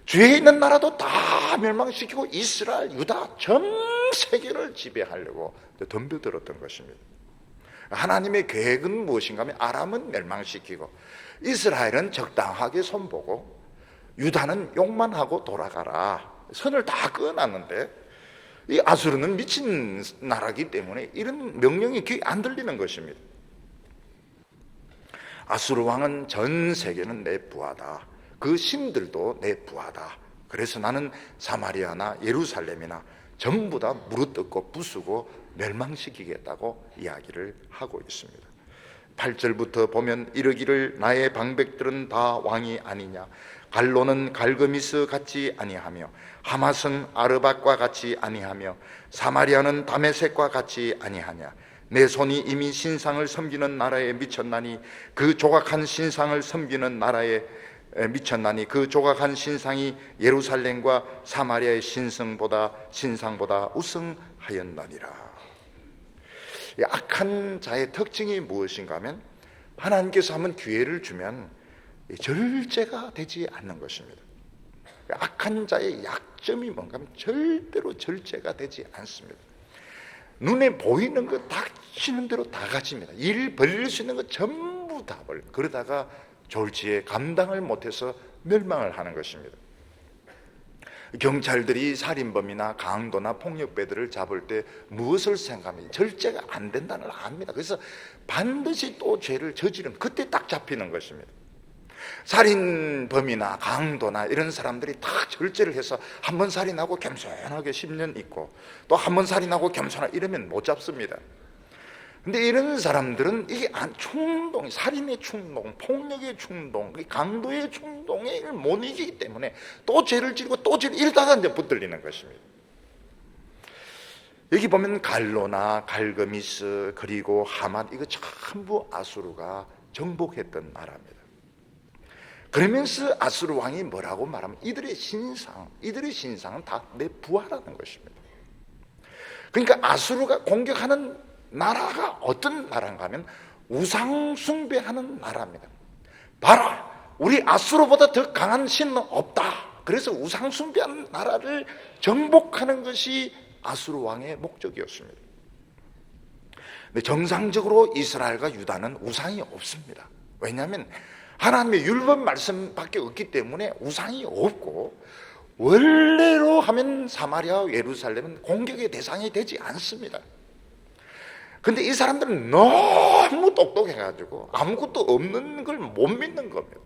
주위에 있는 나라도 다 멸망시키고 이스라엘, 유다 전 세계를 지배하려고 덤벼들었던 것입니다. 하나님의 계획은 무엇인가 하면 아람은 멸망시키고 이스라엘은 적당하게 손보고 유다는 욕만 하고 돌아가라. 선을 다 그어놨는데 이 아수르는 미친 나라이기 때문에 이런 명령이 귀에 안 들리는 것입니다. 아수르 왕은 전 세계는 내 부하다. 그 신들도 내 부하다. 그래서 나는 사마리아나 예루살렘이나 전부 다 물어뜯고 부수고 멸망시키겠다고 이야기를 하고 있습니다. 8절부터 보면 이르기를 나의 방백들은 다 왕이 아니냐, 갈로는 갈그미스 같지 아니하며 하맛은 아르밧과 같이 아니하며 사마리아는 다메섹과 같이 아니하냐. 내 손이 이미 신상을 섬기는 나라에 미쳤나니 그 조각한 신상을 섬기는 나라에 미쳤나니 그 조각한 신상이 예루살렘과 사마리아의 신상보다 우승하였나니라. 악한 자의 특징이 무엇인가 하면 하나님께서 한번 기회를 주면 절제가 되지 않는 것입니다. 악한 자의 약점이 뭔가 하면 절대로 절제가 되지 않습니다. 눈에 보이는 거 닥치는 대로 다 가집니다. 일 벌릴 수 있는 거 전부 다 벌려. 그러다가 졸지에 감당을 못해서 멸망을 하는 것입니다. 경찰들이 살인범이나 강도나 폭력배들을 잡을 때 무엇을 생각하면 절제가 안 된다는 걸 압니다. 그래서 반드시 또 죄를 저지르면 그때 딱 잡히는 것입니다. 살인범이나 강도나 이런 사람들이 다 절제를 해서 한 번 살인하고 겸손하게 10년 있고 또 한 번 살인하고 겸손하게 이러면 못 잡습니다. 근데 이런 사람들은 이게 충동, 살인의 충동, 폭력의 충동, 강도의 충동에 못 이기기 때문에 또 죄를 지고 또 죄를 이러다가 이제 붙들리는 것입니다. 여기 보면 갈로나 갈그미스 그리고 하맛, 이거 전부 아수르가 정복했던 나라입니다. 그러면서 아수르 왕이 뭐라고 말하면 이들의 신상은 다 내 부하라는 것입니다. 그러니까 아수르가 공격하는 나라가 어떤 나라인가 하면 우상 숭배하는 나라입니다. 봐라, 우리 아수르보다 더 강한 신은 없다. 그래서 우상 숭배하는 나라를 정복하는 것이 아수르 왕의 목적이었습니다. 근데 정상적으로 이스라엘과 유다는 우상이 없습니다. 왜냐하면 하나님의 율법 말씀밖에 없기 때문에 우상이 없고, 원래로 하면 사마리아와 예루살렘은 공격의 대상이 되지 않습니다. 근데 이 사람들은 너무 똑똑해가지고 아무것도 없는 걸 못 믿는 겁니다.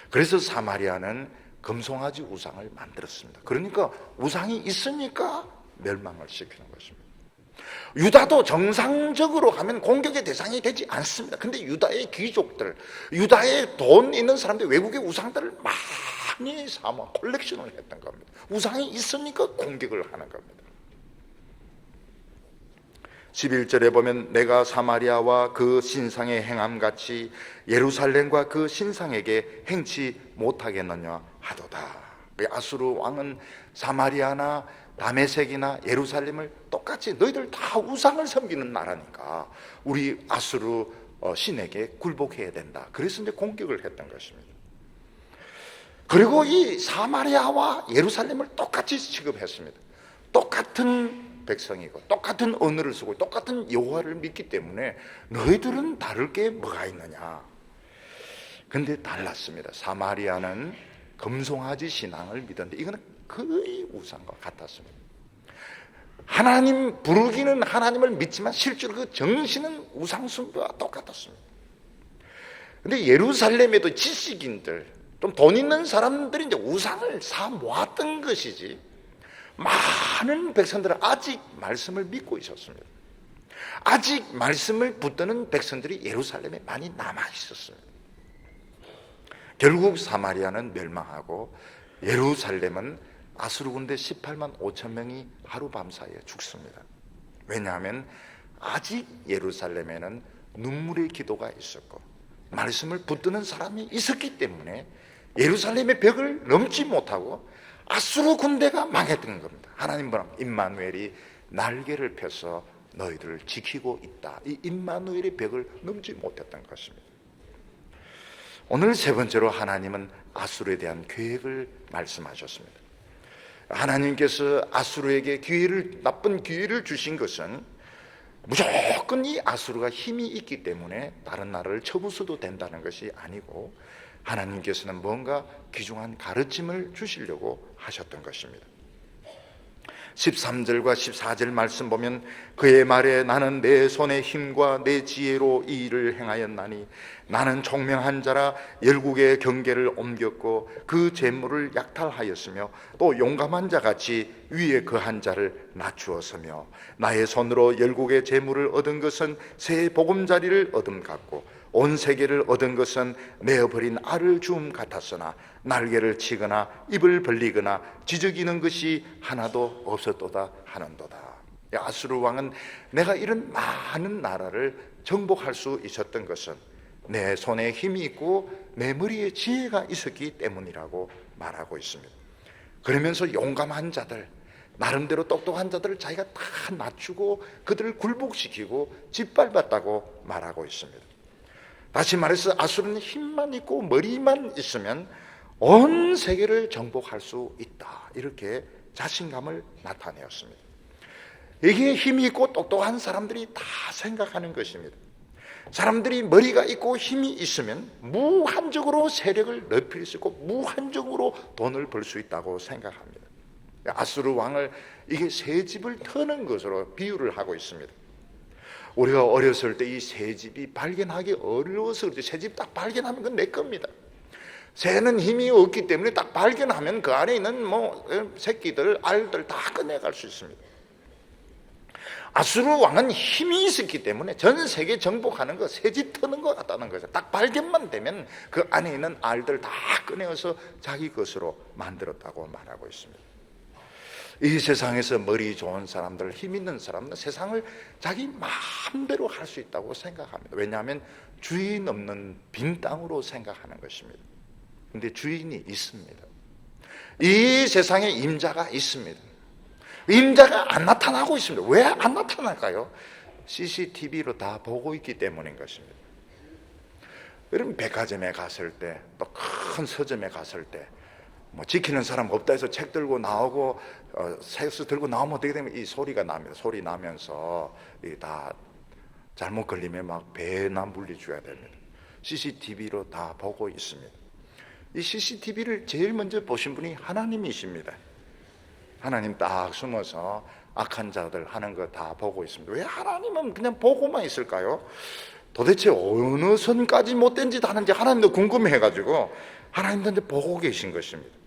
그래서 사마리아는 금송아지 우상을 만들었습니다. 그러니까 우상이 있으니까 멸망을 시키는 것입니다. 유다도 정상적으로 하면 공격의 대상이 되지 않습니다. 근데 유다의 귀족들, 유다에 돈 있는 사람들, 외국의 우상들을 많이 사모 콜렉션을 했던 겁니다. 우상이 있으니까 공격을 하는 겁니다. 11절에 보면 내가 사마리아와 그 신상의 행함같이 예루살렘과 그 신상에게 행치 못하겠느냐 하도다. 아수르 왕은 사마리아나 다메섹이나 예루살렘을 똑같이 너희들 다 우상을 섬기는 나라니까 우리 아수르 신에게 굴복해야 된다. 그래서 이제 공격을 했던 것입니다. 그리고 이 사마리아와 예루살렘을 똑같이 취급했습니다. 똑같은 백성이고 똑같은 언어를 쓰고 똑같은 여호와를 믿기 때문에 너희들은 다를 게 뭐가 있느냐. 근데 달랐습니다. 사마리아는 금송아지 신앙을 믿었는데 이거는 거의 우상과 같았습니다. 하나님 부르기는 하나님을 믿지만 실제로 그 정신은 우상 숭배와 똑같았습니다. 근데 예루살렘에도 지식인들, 좀 돈 있는 사람들이 이제 우상을 사 모았던 것이지 많은 백성들은 아직 말씀을 믿고 있었습니다. 아직 말씀을 붙드는 백성들이 예루살렘에 많이 남아 있었습니다. 결국 사마리아는 멸망하고 예루살렘은 아수르 군대 18만 5천 명이 하루밤 사이에 죽습니다. 왜냐하면 아직 예루살렘에는 눈물의 기도가 있었고 말씀을 붙드는 사람이 있었기 때문에 예루살렘의 벽을 넘지 못하고 아수르 군대가 망했던 겁니다. 하나님 보라, 임마누엘이 날개를 펴서 너희들을 지키고 있다. 이 임마누엘의 벽을 넘지 못했던 것입니다. 오늘 세 번째로 하나님은 아수르에 대한 계획을 말씀하셨습니다. 하나님께서 아수르에게 나쁜 기회를 주신 것은 무조건 이 아수르가 힘이 있기 때문에 다른 나라를 쳐부숴도 된다는 것이 아니고 하나님께서는 뭔가 귀중한 가르침을 주시려고 하셨던 것입니다. 13절과 14절 말씀 보면 그의 말에 나는 내 손의 힘과 내 지혜로 이 일을 행하였나니 나는 총명한 자라 열국의 경계를 옮겼고 그 재물을 약탈하였으며 또 용감한 자같이 위에 거한 자를 낮추었으며 나의 손으로 열국의 재물을 얻은 것은 새 보금자리를 얻음 같고 온 세계를 얻은 것은 내어버린 알을 주음 같았으나 날개를 치거나 입을 벌리거나 지저귀는 것이 하나도 없었도다 하는도다. 아수르 왕은 내가 이런 많은 나라를 정복할 수 있었던 것은 내 손에 힘이 있고 내 머리에 지혜가 있었기 때문이라고 말하고 있습니다. 그러면서 용감한 자들, 나름대로 똑똑한 자들을 자기가 다 낮추고 그들을 굴복시키고 짓밟았다고 말하고 있습니다. 다시 말해서 아수르는 힘만 있고 머리만 있으면 온 세계를 정복할 수 있다. 이렇게 자신감을 나타내었습니다. 이게 힘이 있고 똑똑한 사람들이 다 생각하는 것입니다. 사람들이 머리가 있고 힘이 있으면 무한적으로 세력을 넓힐 수 있고 무한적으로 돈을 벌 수 있다고 생각합니다. 아수르 왕을 이게 새집을 터는 것으로 비유를 하고 있습니다. 우리가 어렸을 때 이 새집이 발견하기 어려워서 그렇지 새집 딱 발견하면 그건 내 겁니다. 새는 힘이 없기 때문에 딱 발견하면 그 안에 있는 새끼들, 알들 다 꺼내갈 수 있습니다. 아수르 왕은 힘이 있었기 때문에 전 세계 정복하는 거 새집 터는 것 같다는 거죠. 딱 발견만 되면 그 안에 있는 알들 다 꺼내어서 자기 것으로 만들었다고 말하고 있습니다. 이 세상에서 머리 좋은 사람들, 힘 있는 사람은 세상을 자기 마음대로 할 수 있다고 생각합니다. 왜냐하면 주인 없는 빈 땅으로 생각하는 것입니다. 그런데 주인이 있습니다. 이 세상에 임자가 있습니다. 임자가 안 나타나고 있습니다. 왜 안 나타날까요? CCTV로 다 보고 있기 때문인 것입니다. 여러분, 백화점에 갔을 때, 또 큰 서점에 갔을 때, 뭐 지키는 사람 없다 해서 책 들고 나오고 색수 들고 나오면 어떻게 되면 이 소리가 납니다. 소리 나면서 다 잘못 걸리면 막 배나 물리줘야 됩니다. CCTV로 다 보고 있습니다. 이 CCTV를 제일 먼저 보신 분이 하나님이십니다. 하나님 딱 숨어서 악한 자들 하는 거 다 보고 있습니다. 왜 하나님은 그냥 보고만 있을까요? 도대체 어느 선까지 못된 짓 하는지 하나님도 궁금해가지고 하나님도 이제 보고 계신 것입니다.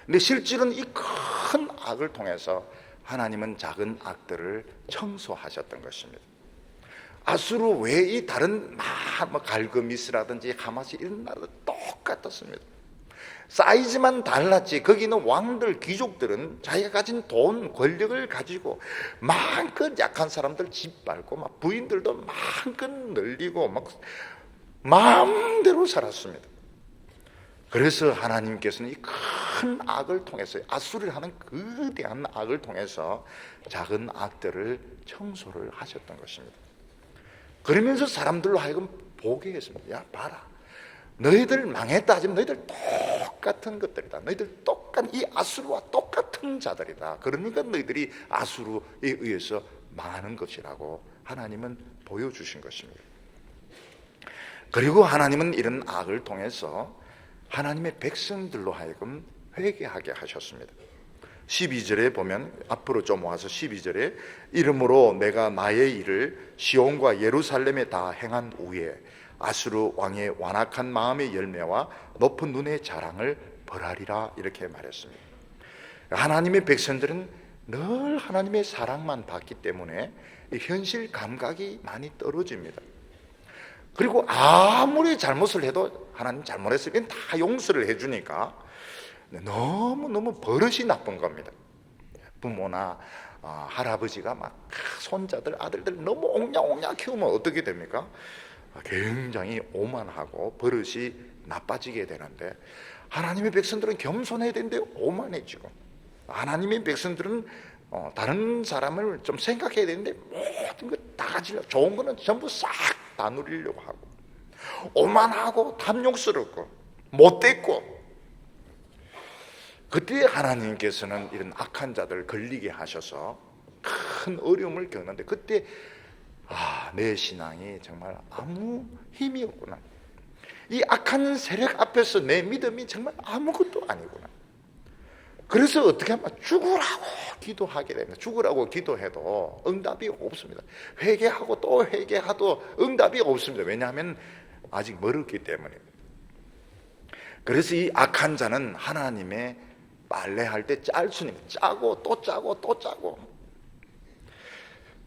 근데 실질은 이 큰 악을 통해서 하나님은 작은 악들을 청소하셨던 것입니다. 아수르 외의 다른 뭐 갈그미스라든지 하마시 이런 나라도 똑같았습니다. 사이즈만 달랐지 거기는 왕들, 귀족들은 자기가 가진 돈, 권력을 가지고 마음껏 약한 사람들 짓밟고 막 부인들도 마음껏 늘리고 막 마음대로 살았습니다. 그래서 하나님께서는 이 큰 악을 통해서, 아수르를 하는 거대한 악을 통해서 작은 악들을 청소를 하셨던 것입니다. 그러면서 사람들로 하여금 보게 했습니다. 야, 봐라, 너희들 망했다 하지만 너희들 똑같은 것들이다. 너희들 똑같은 이 아수르와 똑같은 자들이다. 그러니까 너희들이 아수르에 의해서 망하는 것이라고 하나님은 보여주신 것입니다. 그리고 하나님은 이런 악을 통해서 하나님의 백성들로 하여금 회개하게 하셨습니다. 12절에 보면, 앞으로 좀 와서 12절에 이러므로 내가 나의 일을 시온과 예루살렘에 다 행한 후에 아수르 왕의 완악한 마음의 열매와 높은 눈의 자랑을 벌하리라, 이렇게 말했습니다. 하나님의 백성들은 늘 하나님의 사랑만 받기 때문에 현실 감각이 많이 떨어집니다. 그리고 아무리 잘못을 해도 하나님 잘못했으면 다 용서를 해주니까 너무너무 버릇이 나쁜 겁니다. 부모나 할아버지가 막 손자들, 아들들 너무 옹냥옹냥 키우면 어떻게 됩니까? 굉장히 오만하고 버릇이 나빠지게 되는데, 하나님의 백성들은 겸손해야 되는데 오만해지고, 하나님의 백성들은 다른 사람을 좀 생각해야 되는데 모든 거 다 가지려고, 좋은 거는 전부 싹 다 누리려고 하고, 오만하고 탐욕스럽고 못됐고, 그때 하나님께서는 이런 악한 자들 걸리게 하셔서 큰 어려움을 겪는데, 그때 내 신앙이 정말 아무 힘이 없구나, 이 악한 세력 앞에서 내 믿음이 정말 아무것도 아니구나. 그래서 어떻게 하면 죽으라고 기도하게 됩니다. 죽으라고 기도해도 응답이 없습니다. 회개하고 또 회개하도 응답이 없습니다. 왜냐하면 아직 멀었기 때문입니다. 그래서 이 악한 자는 하나님의 빨래할 때 짤순입니다. 짜고 또 짜고 또 짜고.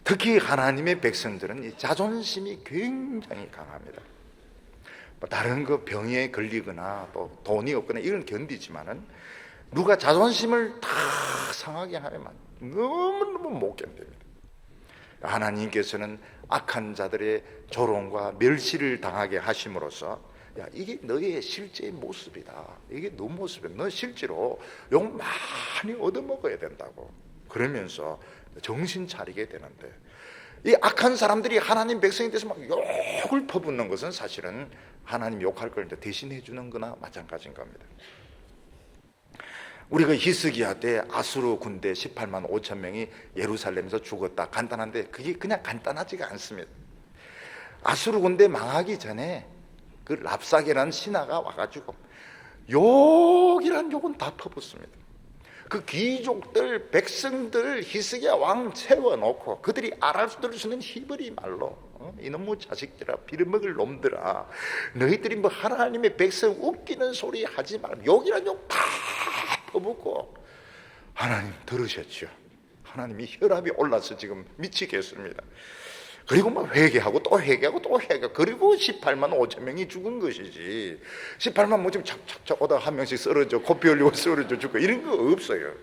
특히 하나님의 백성들은 이 자존심이 굉장히 강합니다. 다른 거 병에 걸리거나 또 돈이 없거나 이건 견디지만은 누가 자존심을 다 상하게 하면 너무너무 못 견딥니다. 하나님께서는 악한 자들의 조롱과 멸시를 당하게 하심으로써, 야, 이게 너의 실제의 모습이다, 이게 너 모습이야, 너 실제로 욕 많이 얻어먹어야 된다고 그러면서 정신 차리게 되는데, 이 악한 사람들이 하나님 백성에 대해서 막 욕을 퍼붓는 것은 사실은 하나님 욕할 걸 대신해 주는 거나 마찬가지인 겁니다. 우리가 히스기야 때 아수르 군대 18만 5천 명이 예루살렘에서 죽었다, 간단한데 그게 그냥 간단하지가 않습니다. 아수르 군대 망하기 전에 그 랍사게라는 신하가 와가지고 욕이란 욕은 다 퍼붓습니다. 그 귀족들, 백성들 히스기야 왕 세워놓고 그들이 알아들을 수 있는 히브리 말로, 이놈의 자식들아, 빌어먹을 놈들아, 너희들이 뭐 하나님의 백성 웃기는 소리 하지 말고 욕이란 욕 다 퍼붓고, 하나님 들으셨죠? 하나님이 혈압이 올라서 지금 미치겠습니다. 그리고 막 회개하고 또 회개하고 또 회개. 그리고 18만 5천 명이 죽은 것이지. 18만 뭐 지금 착착착 오다 한 명씩 쓰러져, 코피 흘리고 쓰러져 죽고 이런 거 없어요.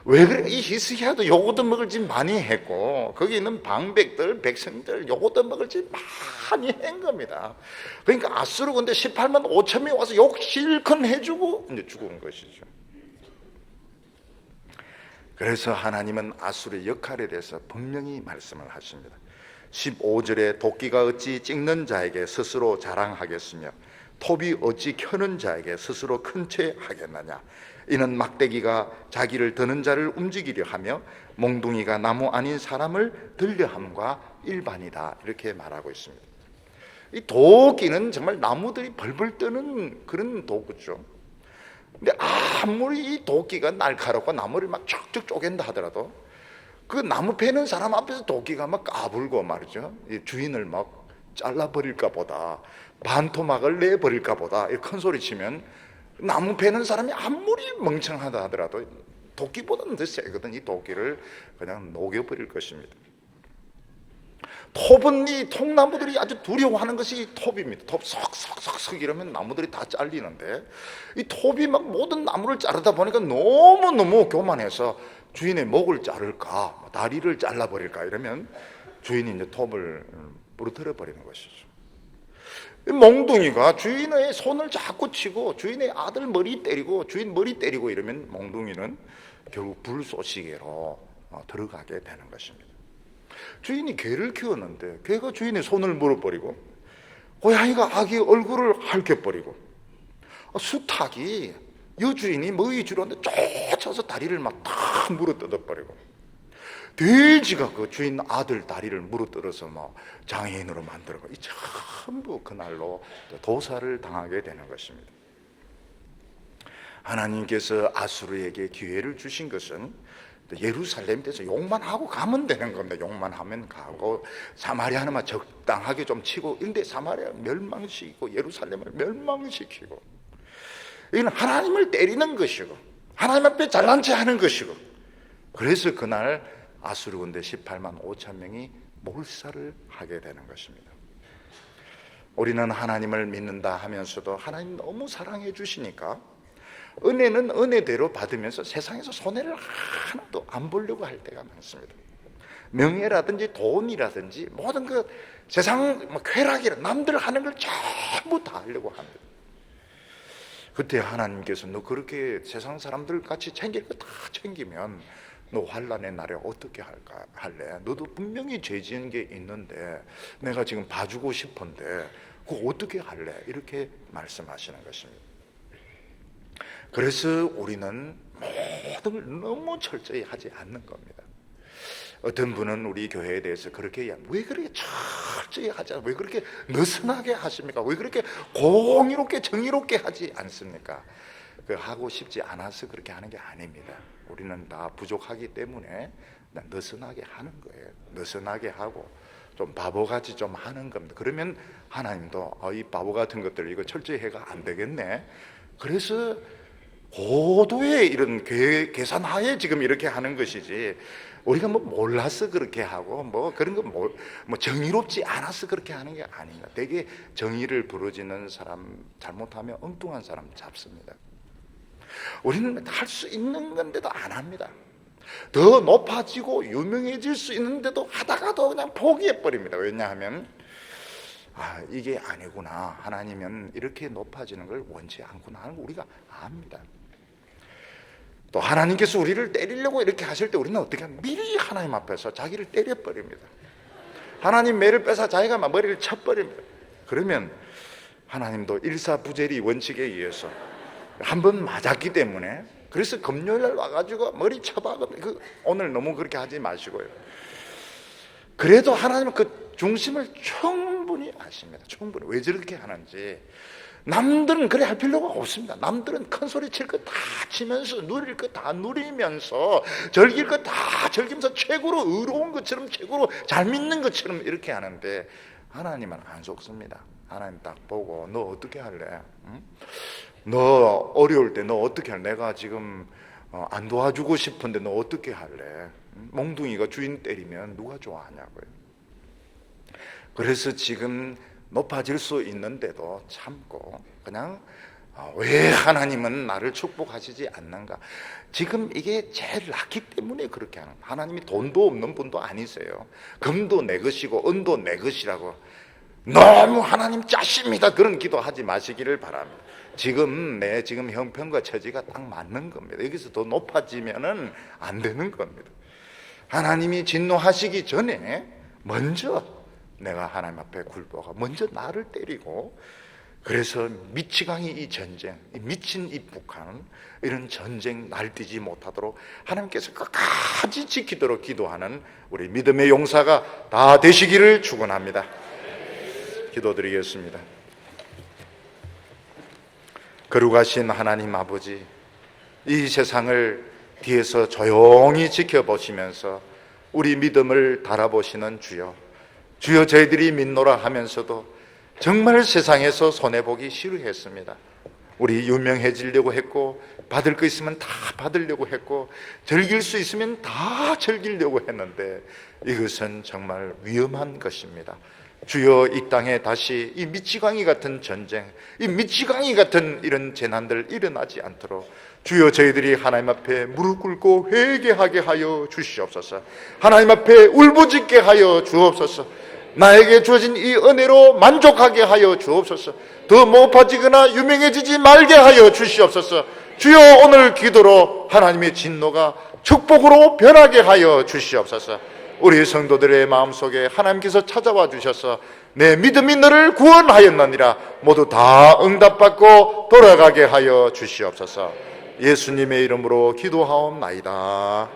왜 그래? 이 히스기야도 요거도 먹을 짓 많이 했고, 거기 있는 방백들, 백성들 요거도 먹을 짓 많이 한 겁니다. 그러니까 아수르 군대 18만 5천 명이 와서 욕 실컷 해주고 이제 죽은 것이죠. 그래서 하나님은 아수르의 역할에 대해서 분명히 말씀을 하십니다. 15절에 도끼가 어찌 찍는 자에게 스스로 자랑하겠으며 톱이 어찌 켜는 자에게 스스로 큰 채 하겠느냐. 이는 막대기가 자기를 드는 자를 움직이려 하며 몽둥이가 나무 아닌 사람을 들려 함과 일반이다. 이렇게 말하고 있습니다. 이 도끼는 정말 나무들이 벌벌 떠는 그런 도구죠. 근데 아무리 이 도끼가 날카롭고 나무를 막 쫙쫙 쪼갠다 하더라도 그 나무 패는 사람 앞에서 도끼가 막 까불고 말이죠. 주인을 막 잘라버릴까 보다, 반토막을 내버릴까 보다 이 큰 소리 치면 나무 패는 사람이 아무리 멍청하다 하더라도 도끼보다는 더 세거든. 이 도끼를 그냥 녹여버릴 것입니다. 톱은 이 통나무들이 아주 두려워하는 것이 톱입니다. 톱 석석석석 이러면 나무들이 다 잘리는데 이 톱이 막 모든 나무를 자르다 보니까 너무너무 교만해서 주인의 목을 자를까 다리를 잘라버릴까 이러면 주인이 이제 톱을 부러뜨려 버리는 것이죠. 몽둥이가 주인의 손을 자꾸 치고 주인의 아들 머리 때리고 주인 머리 때리고 이러면 몽둥이는 결국 불쏘시개로 들어가게 되는 것입니다. 주인이 개를 키웠는데 개가 주인의 손을 물어버리고 고양이가 아기 얼굴을 핥혀버리고 수탉이 여주인이 먹이 주려는데 쫓아서 다리를 막 탁 물어뜯어버리고 돼지가 그 주인 아들 다리를 물어뜯어서 막 장애인으로 만들고 이 전부 그날로 도살을 당하게 되는 것입니다. 하나님께서 아수르에게 기회를 주신 것은 예루살렘에 대해서 욕만 하고 가면 되는 겁니다. 욕만 하면 가고 사마리아 하나만 적당하게 좀 치고 이런데 사마리아 멸망시키고 예루살렘을 멸망시키고 이건 하나님을 때리는 것이고 하나님 앞에 잘난 체 하는 것이고 그래서 그날 아수르 군대 18만 5천 명이 몰살을 하게 되는 것입니다. 우리는 하나님을 믿는다 하면서도 하나님 너무 사랑해 주시니까 은혜는 은혜대로 받으면서 세상에서 손해를 하나도 안 보려고 할 때가 많습니다. 명예라든지 돈이라든지 모든 그 세상 쾌락이라 남들 하는 걸 전부 다 하려고 합니다. 그때 하나님께서 너 그렇게 세상 사람들 같이 챙길 거 다 챙기면 너 환난의 날에 어떻게 할래? 너도 분명히 죄 지은 게 있는데 내가 지금 봐주고 싶은데 그거 어떻게 할래? 이렇게 말씀하시는 것입니다. 그래서 우리는 모든 걸 너무 철저히 하지 않는 겁니다. 어떤 분은 우리 교회에 대해서 그렇게 왜 그렇게 철저히 하지 않아요? 왜 그렇게 느슨하게 하십니까? 왜 그렇게 공의롭게 정의롭게 하지 않습니까? 그 하고 싶지 않아서 그렇게 하는 게 아닙니다. 우리는 다 부족하기 때문에 느슨하게 하는 거예요. 느슨하게 하고 좀 바보같이 좀 하는 겁니다. 그러면 하나님도 이 바보 같은 것들 이거 철저히 해가 안 되겠네. 그래서 고도의 이런 계산하에 지금 이렇게 하는 것이지 우리가 뭐 몰라서 그렇게 하고 뭐 그런 거 뭐 정의롭지 않아서 그렇게 하는 게 아닙니다. 되게 정의를 부르짖는 사람 잘못하면 엉뚱한 사람 잡습니다. 우리는 할 수 있는 건데도 안 합니다. 더 높아지고 유명해질 수 있는데도 하다가도 그냥 포기해버립니다. 왜냐하면 이게 아니구나. 하나님은 이렇게 높아지는 걸 원치 않구나 하는 거 우리가 압니다. 또 하나님께서 우리를 때리려고 이렇게 하실 때 우리는 어떻게 하면 미리 하나님 앞에서 자기를 때려버립니다. 하나님 매를 빼서 자기가 막 머리를 쳐버립니다. 그러면 하나님도 일사부재리 원칙에 의해서 한번 맞았기 때문에 그래서 금요일날 와가지고 머리 쳐박아 오늘 너무 그렇게 하지 마시고요. 그래도 하나님은 그 중심을 충분히 아십니다. 충분히 왜 저렇게 하는지. 남들은 그래 할 필요가 없습니다. 남들은 큰 소리 칠 거 다 치면서 누릴 거 다 누리면서 즐길 거 다 즐기면서 최고로 의로운 것처럼 최고로 잘 믿는 것처럼 이렇게 하는데 하나님은 안 속습니다. 하나님 딱 보고 너 어떻게 할래? 응? 너 어려울 때 너 어떻게 할래? 내가 지금 안 도와주고 싶은데 너 어떻게 할래? 몽둥이가 주인 때리면 누가 좋아하냐고요. 그래서 지금 높아질 수 있는데도 참고 그냥 왜 하나님은 나를 축복하시지 않는가? 지금 이게 제일 낮기 때문에 그렇게 하는 거예요. 하나님이 돈도 없는 분도 아니세요. 금도 내 것이고 은도 내 것이라고 너무 하나님 짜십니다 그런 기도하지 마시기를 바랍니다. 지금 내 지금 형편과 처지가 딱 맞는 겁니다. 여기서 더 높아지면은 안 되는 겁니다. 하나님이 진노하시기 전에 먼저 내가 하나님 앞에 굴복하고 먼저 나를 때리고, 그래서 미치광이 이 전쟁, 이 미친 이 북한 이런 전쟁 날뛰지 못하도록 하나님께서 끝까지 지키도록 기도하는 우리 믿음의 용사가 다 되시기를 축원합니다. 기도드리겠습니다. 거룩하신 하나님 아버지, 이 세상을 뒤에서 조용히 지켜보시면서 우리 믿음을 달아보시는 주여, 주여 저희들이 믿노라 하면서도 정말 세상에서 손해보기 싫어했습니다. 우리 유명해지려고 했고 받을 거 있으면 다 받으려고 했고 즐길 수 있으면 다 즐기려고 했는데 이것은 정말 위험한 것입니다. 주여, 이 땅에 다시 이 미치광이 같은 전쟁, 이 미치광이 같은 이런 재난들 일어나지 않도록 주여 저희들이 하나님 앞에 무릎 꿇고 회개하게 하여 주시옵소서. 하나님 앞에 울부짖게 하여 주옵소서. 나에게 주어진 이 은혜로 만족하게 하여 주옵소서. 더 높아지거나 유명해지지 말게 하여 주시옵소서. 주여, 오늘 기도로 하나님의 진노가 축복으로 변하게 하여 주시옵소서. 우리 성도들의 마음속에 하나님께서 찾아와 주셔서 내 믿음이 너를 구원하였느니라 모두 다 응답받고 돌아가게 하여 주시옵소서. 예수님의 이름으로 기도하옵나이다.